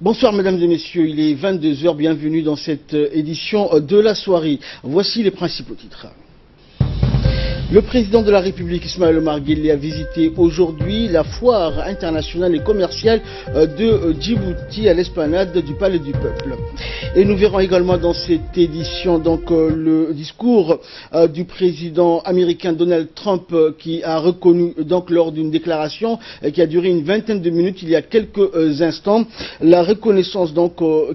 Bonsoir mesdames et messieurs, il est 22 heures, bienvenue dans cette édition de la soirée. Voici les principaux titres. Le président de la République, Ismaël Omar Guelleh, a visité aujourd'hui la foire internationale et commerciale de Djibouti à l'esplanade du Palais du Peuple. Et nous verrons également dans cette édition le discours du président américain Donald Trump qui a reconnu lors d'une déclaration qui a duré une vingtaine de minutes il y a quelques instants la reconnaissance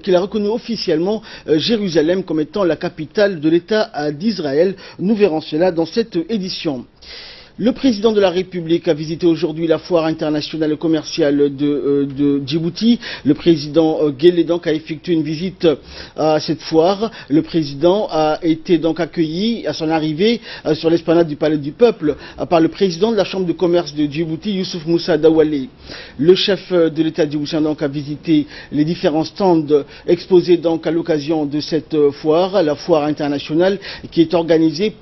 qu'il a reconnu officiellement Jérusalem comme étant la capitale de l'État d'Israël. Nous verrons cela dans cette édition. Le président de la République a visité aujourd'hui la foire internationale et commerciale de Djibouti. Le président Guelleh a effectué une visite à cette foire. Le président a été accueilli à son arrivée sur l'esplanade du Palais du Peuple par le président de la Chambre de commerce de Djibouti, Youssouf Moussa Dawalé. Le chef de l'État djiboutien a visité les différents stands exposés à l'occasion de cette foire, la foire internationale qui est organisée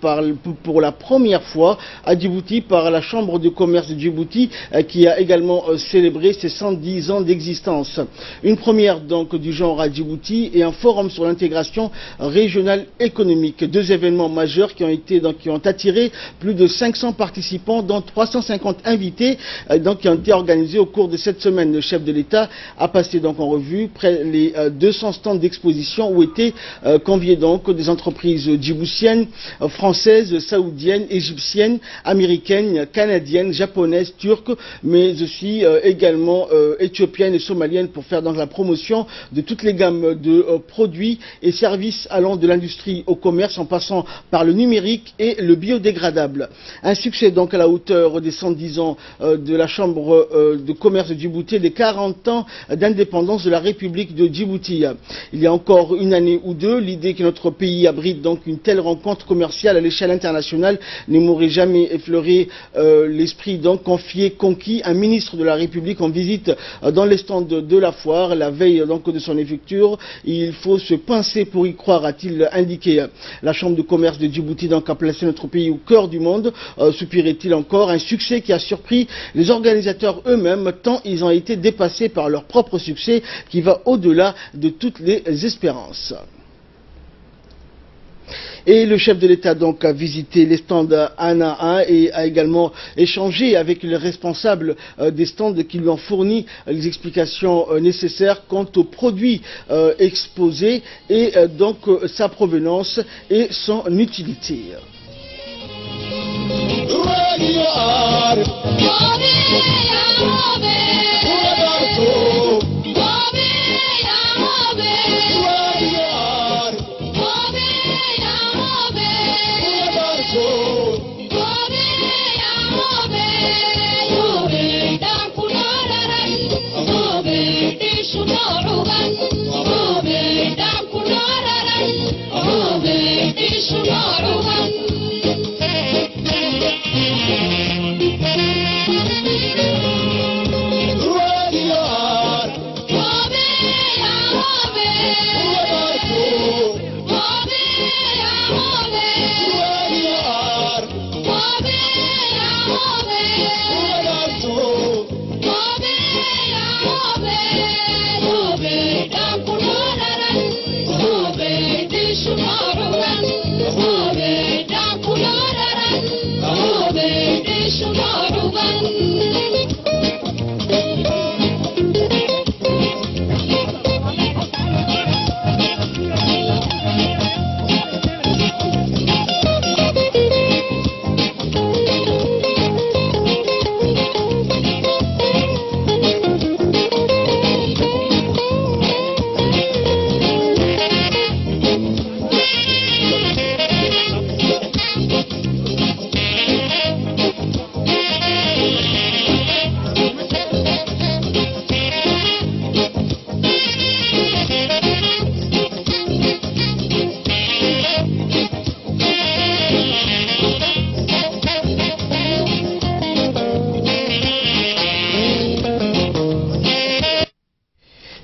pour la première fois à Djibouti par la Chambre de commerce de Djibouti qui a également célébré ses 110 ans d'existence. Une première du genre à Djibouti et un forum sur l'intégration régionale économique. Deux événements majeurs qui ont attiré plus de 500 participants dont 350 invités qui ont été organisés au cours de cette semaine. Le chef de l'État a passé en revue près les 200 stands d'exposition où étaient conviés des entreprises djiboutiennes, françaises, saoudiennes, égyptiennes, américaines, canadiennes, japonaises, turques, mais aussi également éthiopiennes et somaliennes pour faire la promotion de toutes les gammes de produits et services allant de l'industrie au commerce en passant par le numérique et le biodégradable. Un succès à la hauteur des 110 ans de la Chambre de commerce de Djibouti et des 40 ans d'indépendance de la République de Djibouti. Il y a encore une année ou deux, l'idée que notre pays abrite une telle rencontre commerciale à l'échelle internationale ne m'aurait jamais effleuré l'esprit conquis un ministre de la République en visite dans les stands de la foire la veille de son ouverture. Il faut se pincer pour y croire, a-t-il indiqué. La Chambre de commerce de Djibouti a placé notre pays au cœur du monde, soupirait-il encore, un succès qui a surpris les organisateurs eux-mêmes tant ils ont été dépassés par leur propre succès qui va au-delà de toutes les espérances. Et le chef de l'État a visité les stands un à un et a également échangé avec les responsables des stands qui lui ont fourni les explications nécessaires quant aux produits exposés et sa provenance et son utilité.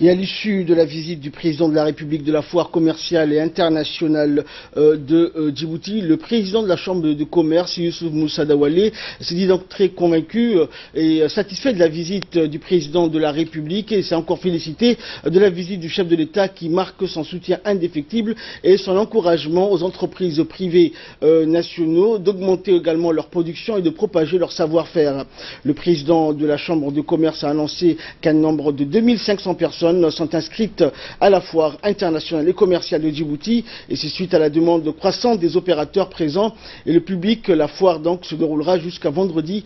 Et à l'issue de la visite du président de la République de la foire commerciale et internationale de Djibouti, le président de la Chambre de commerce, Youssouf Moussa Dawalé, s'est dit donc très convaincu et satisfait de la visite du président de la République et s'est encore félicité de la visite du chef de l'État qui marque son soutien indéfectible et son encouragement aux entreprises privées nationaux d'augmenter également leur production et de propager leur savoir-faire. Le président de la Chambre de commerce a annoncé qu'un nombre de 2500 personnes sont inscrites à la foire internationale et commerciale de Djibouti et c'est suite à la demande croissante des opérateurs présents et le public. La foire donc se déroulera jusqu'à vendredi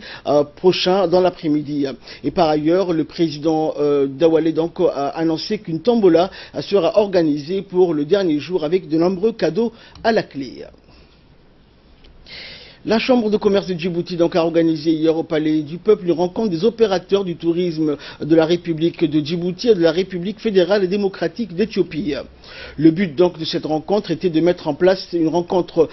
prochain dans l'après-midi. Et par ailleurs, le président Dawalé donc a annoncé qu'une tombola sera organisée pour le dernier jour avec de nombreux cadeaux à la clé. La Chambre de commerce de Djibouti donc a organisé hier au Palais du Peuple une rencontre des opérateurs du tourisme de la République de Djibouti et de la République fédérale et démocratique d'Éthiopie. Le but donc de cette rencontre était de mettre en place une rencontre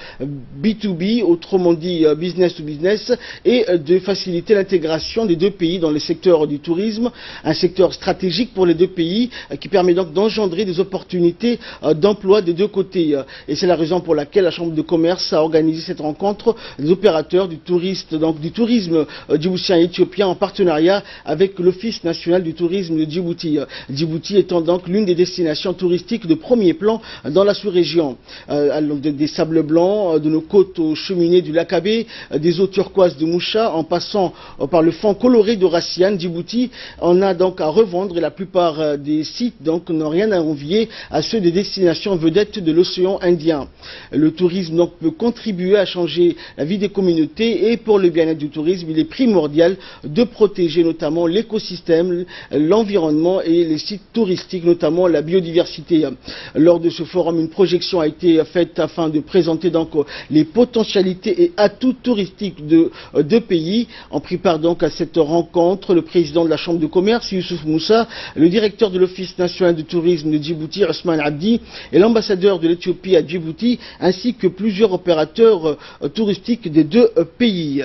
B2B, autrement dit business to business, et de faciliter l'intégration des deux pays dans le secteur du tourisme, un secteur stratégique pour les deux pays qui permet donc d'engendrer des opportunités d'emploi des deux côtés. Et c'est la raison pour laquelle la Chambre de commerce a organisé cette rencontre des opérateurs du tourisme djiboutien et éthiopien en partenariat avec l'Office national du tourisme de Djibouti. Djibouti étant donc l'une des destinations touristiques de premier plan dans la sous-région. Des sables blancs, de nos côtes aux cheminées du lac Abbé, des eaux turquoises de Moucha, en passant par le fond coloré de Rassian, Djibouti, on a donc à revendre et la plupart des sites donc n'ont rien à envier à ceux des destinations vedettes de l'océan Indien. Le tourisme donc peut contribuer à changer la vie des communautés et pour le bien-être du tourisme, il est primordial de protéger notamment l'écosystème, l'environnement et les sites touristiques, notamment la biodiversité. Lors de ce forum, une projection a été faite afin de présenter donc les potentialités et atouts touristiques de deux pays. En prit part donc à cette rencontre le président de la Chambre de commerce, Youssouf Moussa, le directeur de l'Office national du tourisme de Djibouti, Ousmane Abdi, et l'ambassadeur de l'Éthiopie à Djibouti, ainsi que plusieurs opérateurs touristiques des deux pays.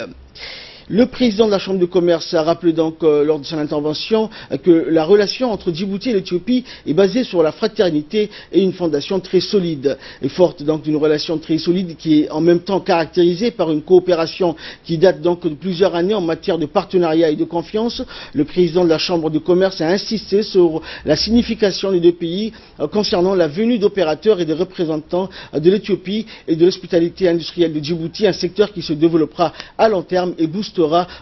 Le président de la Chambre de commerce a rappelé donc lors de son intervention que la relation entre Djibouti et l'Éthiopie est basée sur la fraternité et une fondation très solide. Et forte donc d'une relation très solide qui est en même temps caractérisée par une coopération qui date donc de plusieurs années en matière de partenariat et de confiance. Le président de la Chambre de commerce a insisté sur la signification des deux pays concernant la venue d'opérateurs et de représentants de l'Éthiopie et de l'hospitalité industrielle de Djibouti, un secteur qui se développera à long terme et boostera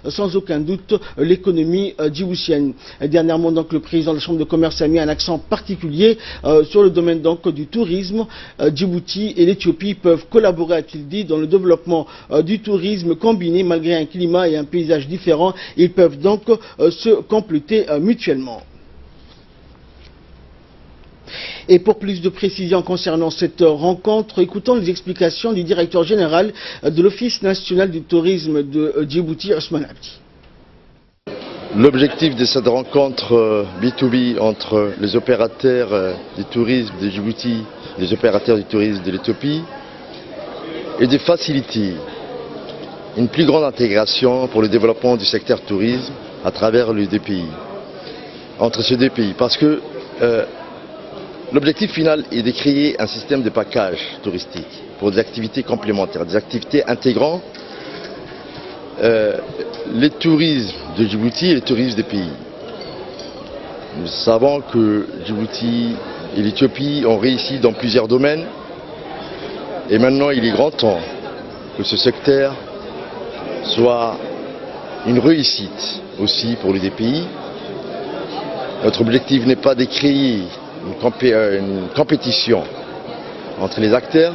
sans aucun doute l'économie djiboutienne. Dernièrement, donc, le président de la Chambre de commerce a mis un accent particulier sur le domaine donc, du tourisme. Djibouti et l'Éthiopie peuvent collaborer, a-t-il dit, dans le développement du tourisme combiné malgré un climat et un paysage différents. Ils peuvent donc se compléter mutuellement. Et pour plus de précisions concernant cette rencontre, écoutons les explications du directeur général de l'Office national du tourisme de Djibouti, Ousmane Abdi. L'objectif de cette rencontre B2B entre les opérateurs du tourisme de Djibouti et les opérateurs du tourisme de l'Éthiopie est de faciliter une plus grande intégration pour le développement du secteur tourisme à travers les deux pays, entre ces deux pays, parce que l'objectif final est de créer un système de package touristique pour des activités complémentaires, des activités intégrant les tourismes de Djibouti et les tourismes des pays. Nous savons que Djibouti et l'Éthiopie ont réussi dans plusieurs domaines et maintenant il est grand temps que ce secteur soit une réussite aussi pour les deux pays. Notre objectif n'est pas de créer une compétition entre les acteurs,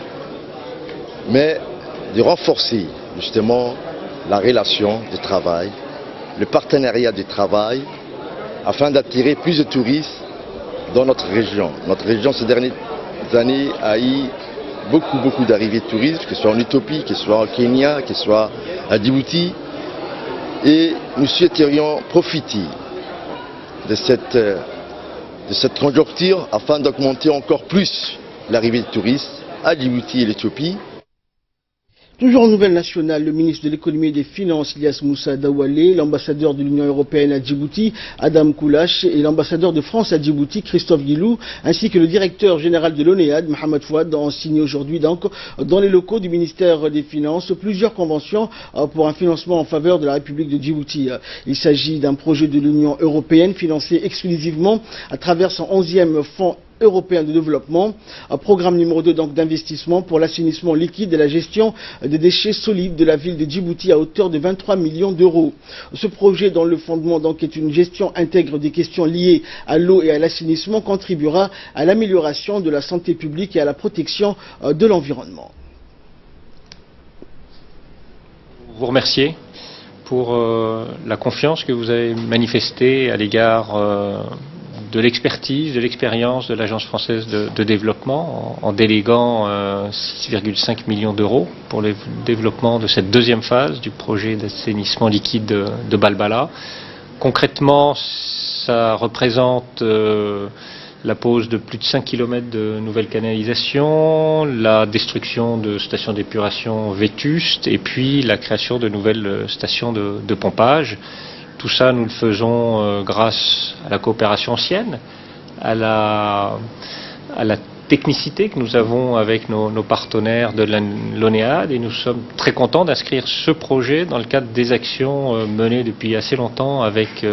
mais de renforcer justement la relation de travail, le partenariat de travail, afin d'attirer plus de touristes dans notre région. Notre région ces dernières années a eu beaucoup d'arrivées de touristes, que ce soit en Éthiopie, que ce soit au Kenya, que ce soit à Djibouti, et nous souhaiterions profiter de cette conjoncture afin d'augmenter encore plus l'arrivée de touristes à Djibouti et l'Éthiopie. Toujours en nouvelle nationale, le ministre de l'économie et des finances, Ilyas Moussa Daoualé, l'ambassadeur de l'Union européenne à Djibouti, Adam Koulash, et l'ambassadeur de France à Djibouti, Christophe Guilou, ainsi que le directeur général de l'ONEAD, Mohamed Fouad, ont signé aujourd'hui donc dans les locaux du ministère des Finances plusieurs conventions pour un financement en faveur de la République de Djibouti. Il s'agit d'un projet de l'Union européenne financé exclusivement à travers son 11e fonds européen de développement, programme numéro 2 donc d'investissement pour l'assainissement liquide et la gestion des déchets solides de la ville de Djibouti à hauteur de 23 millions d'euros. Ce projet, dont le fondement donc est une gestion intègre des questions liées à l'eau et à l'assainissement, contribuera à l'amélioration de la santé publique et à la protection de l'environnement. Vous remercier pour la confiance que vous avez manifestée à l'égard de l'expertise, de l'expérience de l'Agence française de développement en déléguant 6,5 millions d'euros pour le développement de cette deuxième phase du projet d'assainissement liquide de Balbala. Concrètement, ça représente la pose de plus de 5 km de nouvelles canalisations, la destruction de stations d'épuration vétustes et puis la création de nouvelles stations de pompage. Tout ça, nous le faisons grâce à la coopération ancienne, à la technicité que nous avons avec nos partenaires de l'ONEAD, et nous sommes très contents d'inscrire ce projet dans le cadre des actions menées depuis assez longtemps avec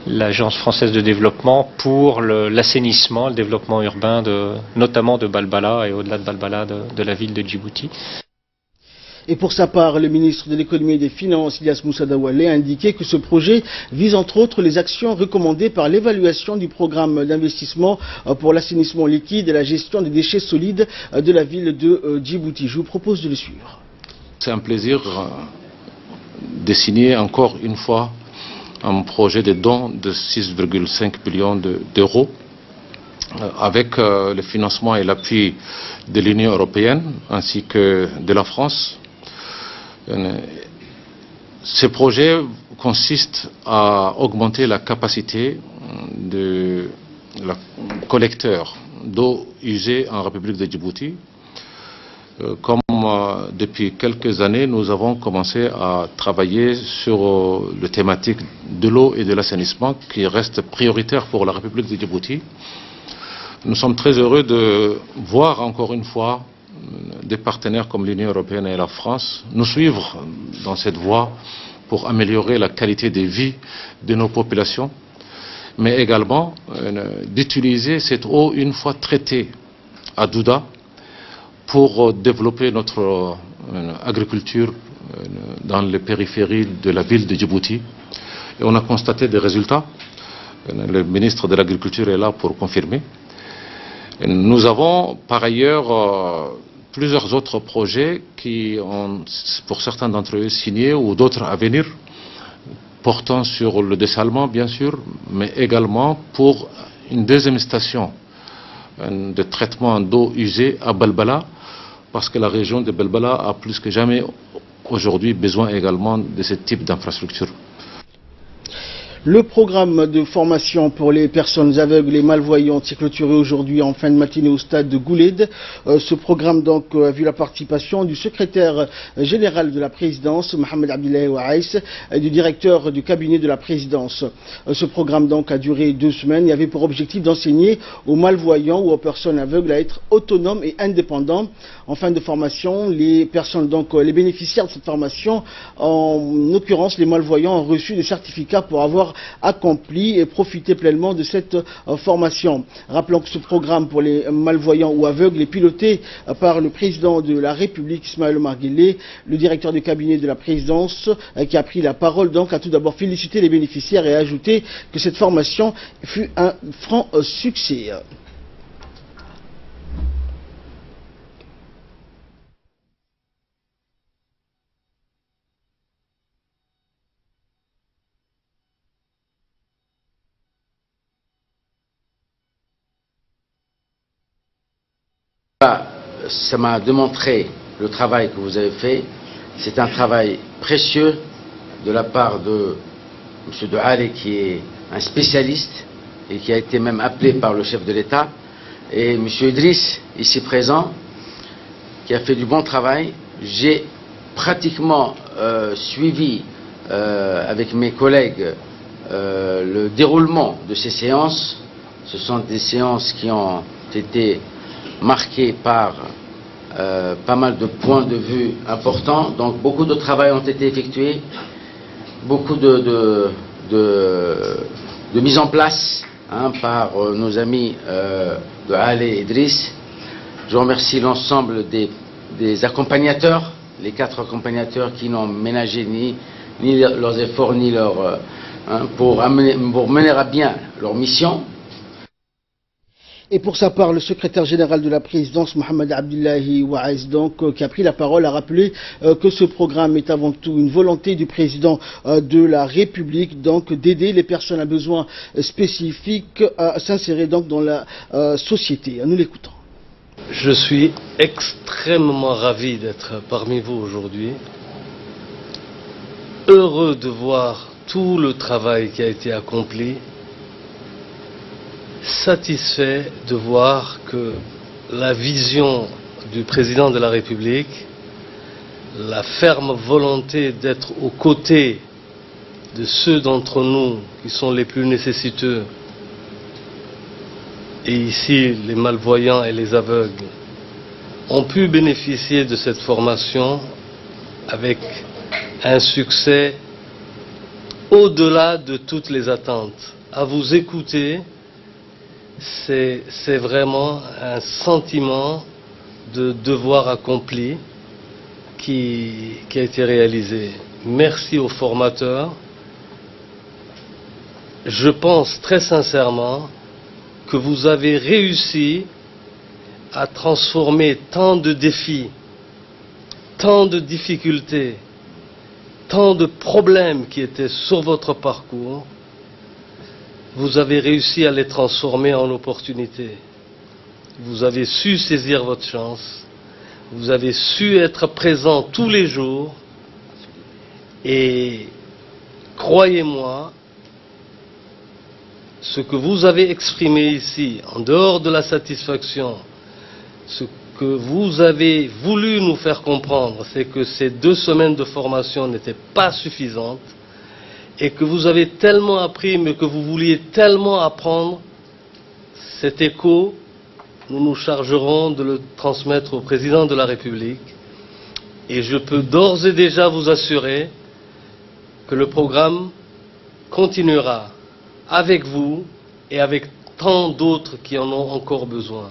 l'Agence française de développement pour l'assainissement, le développement urbain, notamment de Balbala et au-delà de Balbala de la ville de Djibouti. Et pour sa part, le ministre de l'économie et des finances, Ilyas Moussa Daoualé, a indiqué que ce projet vise entre autres les actions recommandées par l'évaluation du programme d'investissement pour l'assainissement liquide et la gestion des déchets solides de la ville de Djibouti. Je vous propose de le suivre. C'est un plaisir de signer encore une fois un projet de don de 6,5 millions d'euros avec le financement et l'appui de l'Union européenne ainsi que de la France. Ce projet consiste à augmenter la capacité de la collecteur d'eau usée en République de Djibouti. Comme depuis quelques années, nous avons commencé à travailler sur la thématique de l'eau et de l'assainissement qui reste prioritaire pour la République de Djibouti. Nous sommes très heureux de voir encore une fois des partenaires comme l'Union européenne et la France nous suivre dans cette voie pour améliorer la qualité de vie de nos populations, mais également d'utiliser cette eau une fois traitée à Douda pour développer notre agriculture dans les périphéries de la ville de Djibouti. Et on a constaté des résultats. Le ministre de l'Agriculture est là pour confirmer. Nous avons par ailleurs plusieurs autres projets qui ont, pour certains d'entre eux, signé ou d'autres à venir, portant sur le dessalement bien sûr, mais également pour une deuxième station de traitement d'eau usée à Balbala, parce que la région de Balbala a plus que jamais aujourd'hui besoin également de ce type d'infrastructure. Le programme de formation pour les personnes aveugles et malvoyantes s'est clôturé aujourd'hui en fin de matinée au stade de Gouled. Ce programme donc a vu la participation du secrétaire général de la présidence, Mohamed Abdillahi Ouaïs, et du directeur du cabinet de la présidence. Ce programme donc a duré 2 semaines et avait pour objectif d'enseigner aux malvoyants ou aux personnes aveugles à être autonomes et indépendants. En fin de formation, les personnes donc les bénéficiaires de cette formation, en l'occurrence les malvoyants, ont reçu des certificats pour avoir accompli et profité pleinement de cette formation. Rappelons que ce programme pour les malvoyants ou aveugles est piloté par le président de la République, Ismaël Omar Guelleh. Le directeur du cabinet de la présidence, qui a pris la parole, donc, a tout d'abord félicité les bénéficiaires et a ajouté que cette formation fut un franc succès. Ça m'a démontré le travail que vous avez fait. C'est un travail précieux de la part de M. Doualé, qui est un spécialiste et qui a été même appelé par le chef de l'État, et M. Idriss, ici présent, qui a fait du bon travail. J'ai pratiquement suivi avec mes collègues le déroulement de ces séances. Ce sont des séances qui ont été marquées par pas mal de points de vue importants. Donc beaucoup de travail ont été effectués, beaucoup de mise en place par nos amis de Ali et Idriss. Je remercie l'ensemble des accompagnateurs, les 4 accompagnateurs qui n'ont ménagé ni leurs efforts ni pour mener à bien leur mission. Et pour sa part, le secrétaire général de la présidence, Mohamed Abdullahi Ouaez, qui a pris la parole, a rappelé que ce programme est avant tout une volonté du président de la République, d'aider les personnes à besoins spécifiques à s'insérer dans la société. Nous l'écoutons. Je suis extrêmement ravi d'être parmi vous aujourd'hui, heureux de voir tout le travail qui a été accompli, satisfait de voir que la vision du président de la République, la ferme volonté d'être aux côtés de ceux d'entre nous qui sont les plus nécessiteux, et ici les malvoyants et les aveugles, ont pu bénéficier de cette formation avec un succès au-delà de toutes les attentes. À vous écouter, c'est vraiment un sentiment de devoir accompli qui a été réalisé. Merci aux formateurs. Je pense très sincèrement que vous avez réussi à transformer tant de défis, tant de difficultés, tant de problèmes qui étaient sur votre parcours. Vous avez réussi à les transformer en opportunités. Vous avez su saisir votre chance. Vous avez su être présent tous les jours. Et croyez-moi, ce que vous avez exprimé ici, en dehors de la satisfaction, ce que vous avez voulu nous faire comprendre, c'est que ces 2 semaines de formation n'étaient pas suffisantes, et que vous avez tellement appris, mais que vous vouliez tellement apprendre. Cet écho, nous nous chargerons de le transmettre au président de la République. Et je peux d'ores et déjà vous assurer que le programme continuera avec vous et avec tant d'autres qui en ont encore besoin.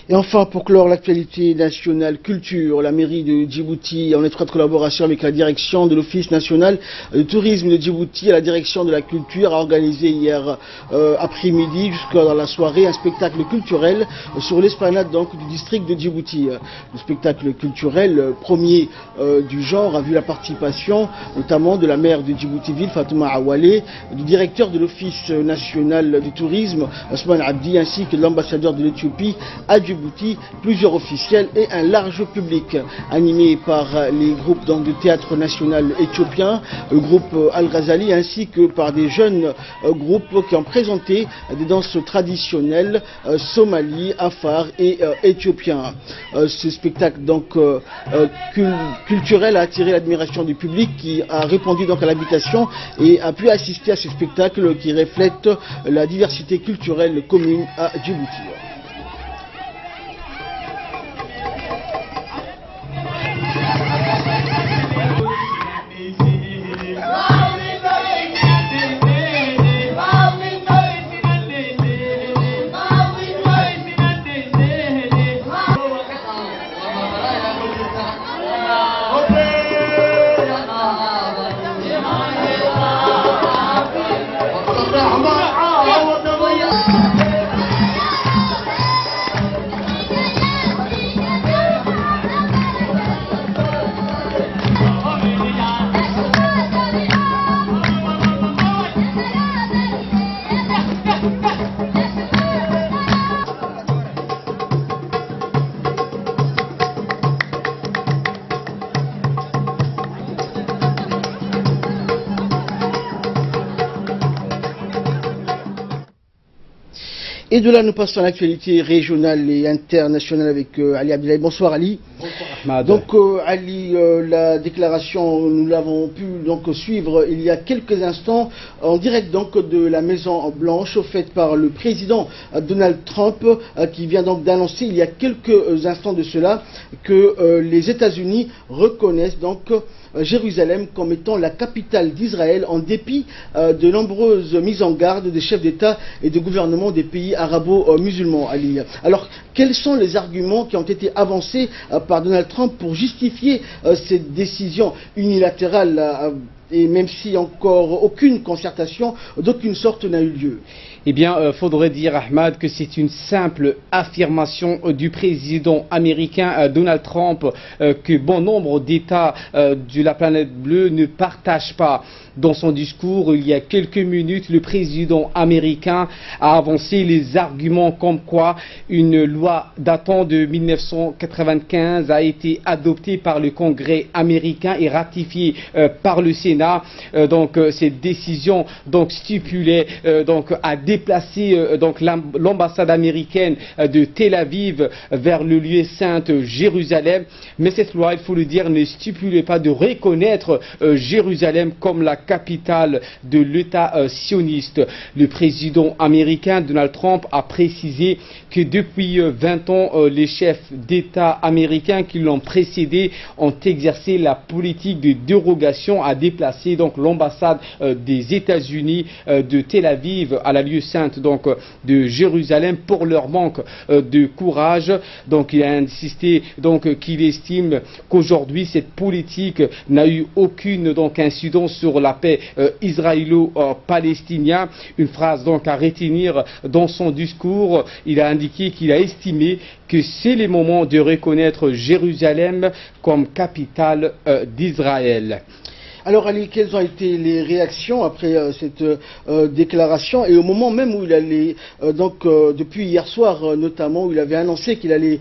Et enfin, pour clore l'actualité nationale culture, la mairie de Djibouti, en étroite collaboration avec la direction de l'Office national de tourisme de Djibouti et la direction de la culture, a organisé hier après-midi, jusqu'à dans la soirée, un spectacle culturel sur l'esplanade du district de Djibouti. Le spectacle culturel, premier du genre, a vu la participation notamment de la maire de Djibouti-Ville, Fatouma Awale, du directeur de l'Office national du tourisme, Osman Abdi, ainsi que de l'ambassadeur de l'Éthiopie à Djibouti, plusieurs officiels et un large public, animé par les groupes de théâtre national éthiopien, le groupe Al-Ghazali, ainsi que par des jeunes groupes qui ont présenté des danses traditionnelles somali, afar et éthiopiens. Ce spectacle culturel a attiré l'admiration du public, qui a répondu à l'invitation et a pu assister à ce spectacle qui reflète la diversité culturelle commune à Djibouti. Et de là, nous passons à l'actualité régionale et internationale avec Ali Abdoulaye. Bonsoir Ali. Bonsoir. Ahmad. Donc Ali, la déclaration, nous l'avons pu donc suivre il y a quelques instants en direct donc de la Maison Blanche, faite par le président Donald Trump, qui vient donc d'annoncer il y a quelques instants de cela que les États-Unis reconnaissent donc Jérusalem comme étant la capitale d'Israël en dépit de nombreuses mises en garde des chefs d'État et de gouvernement des pays arabo-musulmans. Ali. Alors, quels sont les arguments qui ont été avancés par Donald Trump pour justifier cette décision unilatérale et même si encore aucune concertation d'aucune sorte n'a eu lieu? Eh bien, faudrait dire, Ahmad, que c'est une simple affirmation du président américain Donald Trump que bon nombre d'États de la planète bleue ne partagent pas. Dans son discours, il y a quelques minutes, le président américain a avancé les arguments comme quoi une loi datant de 1995 a été adoptée par le Congrès américain et ratifiée par le Sénat. Donc, cette décision donc stipulait à déplacer l'ambassade américaine de Tel Aviv vers le lieu saint Jérusalem. Mais cette loi, il faut le dire, ne stipulait pas de reconnaître Jérusalem comme la capitale de l'État sioniste. Le président américain Donald Trump a précisé que depuis 20 ans, les chefs d'État américains qui l'ont précédé ont exercé la politique de dérogation à déplacer donc l'ambassade des États-Unis de Tel Aviv à la lieu sainte donc de Jérusalem pour leur manque de courage. Donc il a insisté donc qu'il estime qu'aujourd'hui cette politique n'a eu aucune donc incidence sur la paix israélo-palestinienne. Une phrase donc à retenir dans son discours, il a indiqué qu'il a estimé que c'est le moment de reconnaître Jérusalem comme capitale d'Israël. Alors Ali, quelles ont été les réactions après cette déclaration et au moment même où il allait, depuis hier soir notamment, où il avait annoncé qu'il allait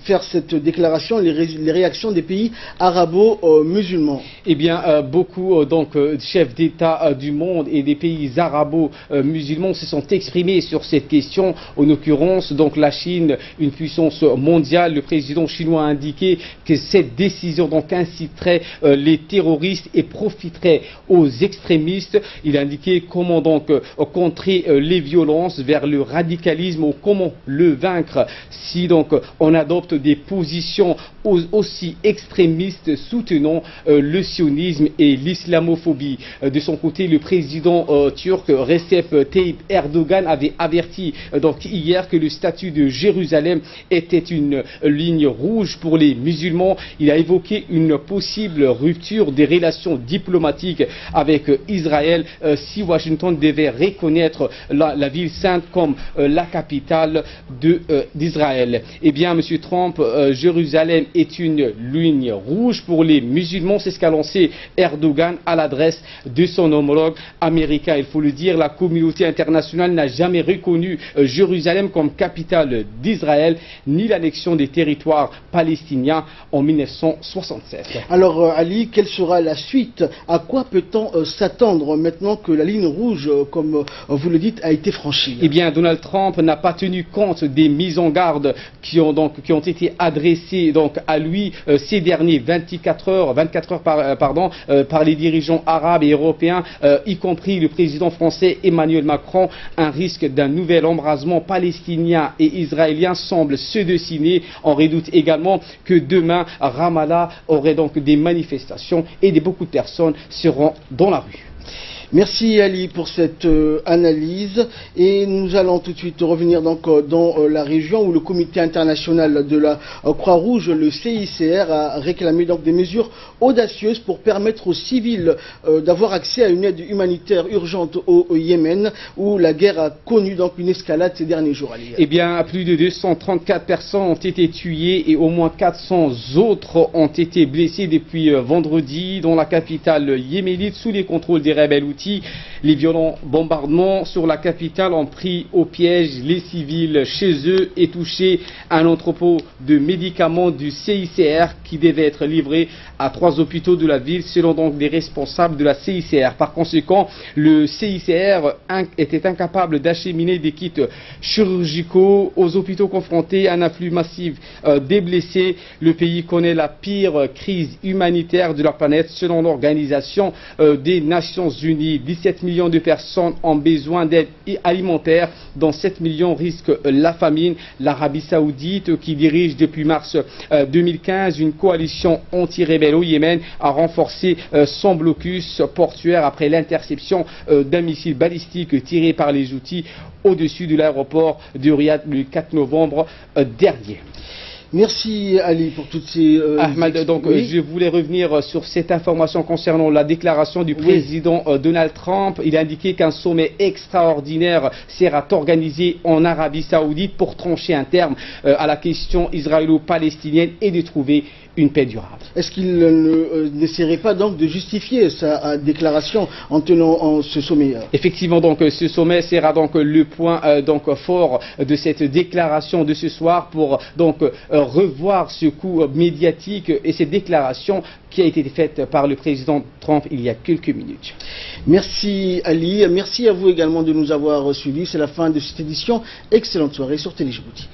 faire cette déclaration, les réactions des pays arabo-musulmans? Eh bien, beaucoup chefs d'État du monde et des pays arabo-musulmans se sont exprimés sur cette question. En l'occurrence, donc la Chine, une puissance mondiale, le président chinois a indiqué que cette décision donc inciterait les terroristes et profiterait aux extrémistes. Il a indiqué comment donc contrer les violences vers le radicalisme ou comment le vaincre si donc on adopte des positions aussi extrémistes soutenant le sionisme et l'islamophobie. De son côté, le président turc Recep Tayyip Erdogan avait averti donc hier que le statut de Jérusalem était une ligne rouge pour les musulmans. Il a évoqué une possible rupture des relations diplomatiques avec Israël si Washington devait reconnaître la ville sainte comme la capitale d'Israël. Eh bien, M. Trump, Jérusalem est une ligne rouge pour les musulmans. C'est ce qu'a lancé Erdogan à l'adresse de son homologue américain. Il faut le dire, la communauté internationale n'a jamais reconnu Jérusalem comme capitale d'Israël, ni l'annexion des territoires palestiniens en 1967. Alors Ali, quelle sera la suite? À quoi peut-on s'attendre maintenant que la ligne rouge, comme vous le dites, a été franchie? Eh bien, Donald Trump n'a pas tenu compte des mises en garde qui ont été adressées donc à lui ces derniers 24 heures par les dirigeants arabes et européens, y compris le président français Emmanuel Macron. Un risque d'un nouvel embrasement palestinien et israélien semble se dessiner. On redoute également que demain Ramallah aurait donc des manifestations et beaucoup de personnes seront dans la rue. Merci Ali pour cette analyse et nous allons tout de suite revenir donc dans la région où le comité international de la Croix-Rouge, le CICR, a réclamé donc des mesures audacieuses pour permettre aux civils d'avoir accès à une aide humanitaire urgente au Yémen où la guerre a connu donc une escalade ces derniers jours. Ali. Eh bien, plus de 234 personnes ont été tuées et au moins 400 autres ont été blessées depuis vendredi dans la capitale yéménite sous les contrôles des rebelles houthis. Djibouti. Les violents bombardements sur la capitale ont pris au piège les civils chez eux et touché un entrepôt de médicaments du CICR qui devait être livré à 3 hôpitaux de la ville, selon donc des responsables de la CICR. Par conséquent, le CICR était incapable d'acheminer des kits chirurgicaux aux hôpitaux confrontés à un afflux massif des blessés. Le pays connaît la pire crise humanitaire de la planète, selon l'Organisation des Nations Unies. 17 millions de personnes ont besoin d'aide alimentaire, dont 7 millions risquent la famine. L'Arabie Saoudite, qui dirige depuis mars 2015 une coalition anti-rebelle au Yémen, a renforcé son blocus portuaire après l'interception d'un missile balistique tiré par les Houthis au-dessus de l'aéroport de Riyad le 4 novembre dernier. Merci Ali pour toutes ces... Ahmed, donc oui. Je voulais revenir sur cette information concernant la déclaration du président Donald Trump. Il a indiqué qu'un sommet extraordinaire sera organisé en Arabie Saoudite pour trancher un terme à la question israélo-palestinienne et de trouver une paix durable. Est-ce qu'il n'essaierait pas donc de justifier sa déclaration en tenant ce sommet? Effectivement, donc ce sommet sera donc le point fort de cette déclaration de ce soir pour donc revoir ce coup médiatique et cette déclaration qui a été faite par le président Trump il y a quelques minutes. Merci Ali, merci à vous également de nous avoir suivis. C'est la fin de cette édition. Excellente soirée sur Télé Djibouti.